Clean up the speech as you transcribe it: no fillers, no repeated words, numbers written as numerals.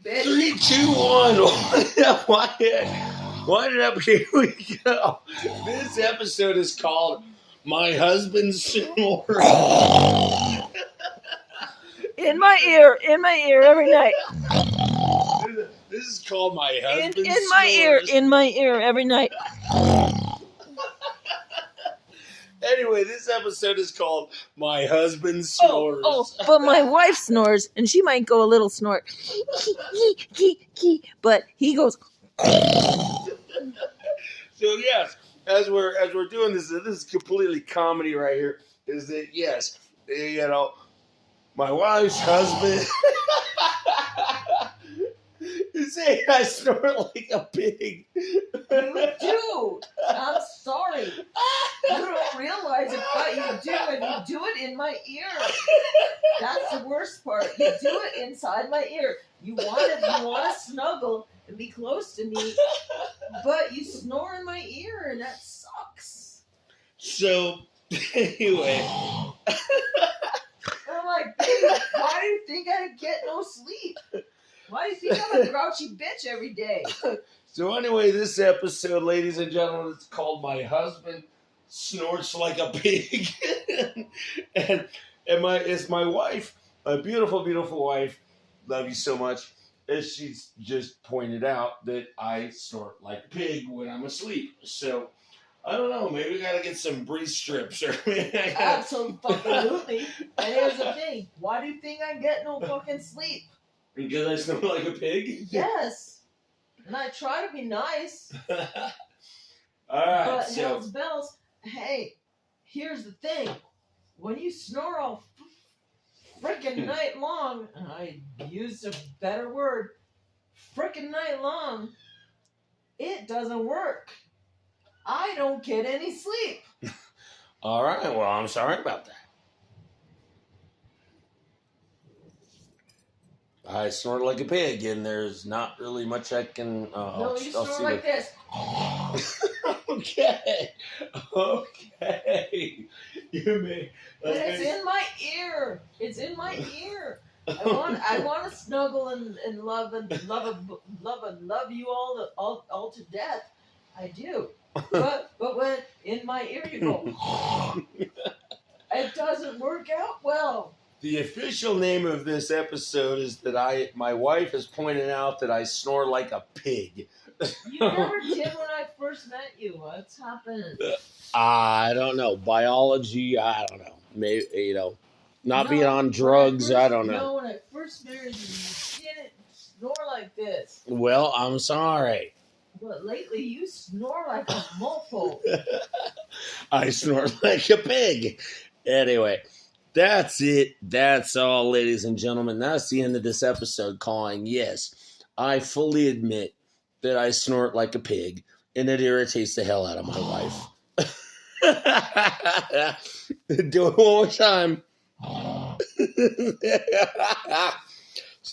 bitch. 3, 2, 1. Wind it up. Here we go. This episode is called "My Husband Snoring." In my ear every night. This is called "My Husband In my ear every night. Anyway, this episode is called "My Husband Snores." Oh, but my wife snores, and she might go a little snort. But he goes. So yes, as we're doing this is completely comedy right here. Is that yes, my wife's husband is saying I snort like a pig. You do. I'm sorry. You don't realize it, but you do, and you do it in my ear. That's the worst part. You do it inside my ear. You want to snuggle and be close to me, but you snore in my ear, and that sucks. So anyway, I'm like, baby, why do you think I get no sleep? Why do you think I'm a grouchy bitch every day? So anyway, this episode, ladies and gentlemen, it's called "My Husband Snorts Like a Pig," and it's my wife, my beautiful, beautiful wife. Love you so much. As she's just pointed out that I snort like a pig when I'm asleep. So I don't know. Maybe we gotta get some breeze strips or. Absolutely. And here's the thing: why do you think I get no fucking sleep? Because I snort like a pig? Yes. And I try to be nice. Alright, but so. Hells Bells, hey, here's the thing. When you snore all frickin' night long, and I used a better word, frickin' night long, it doesn't work. I don't get any sleep. Alright, well, I'm sorry about that. I snort like a pig, and there's not really much I can. No, you snore like this. Okay. You may. But it's in my ear. It's in my ear. I want to snuggle and love you all to death. I do. But when in my ear you go, it doesn't work out well. The official name of this episode is that my wife has pointed out that I snore like a pig. You never did when I first met you. What's happened? I don't know. Biology, I don't know. Maybe, not being on drugs, I don't know. No, when I first married you didn't snore like this. Well, I'm sorry. But lately you snore like a mofo. I snore like a pig. Anyway. That's it. That's all, ladies and gentlemen. That's the end of this episode calling. Yes, I fully admit that I snort like a pig, and it irritates the hell out of my wife. Do it one more time.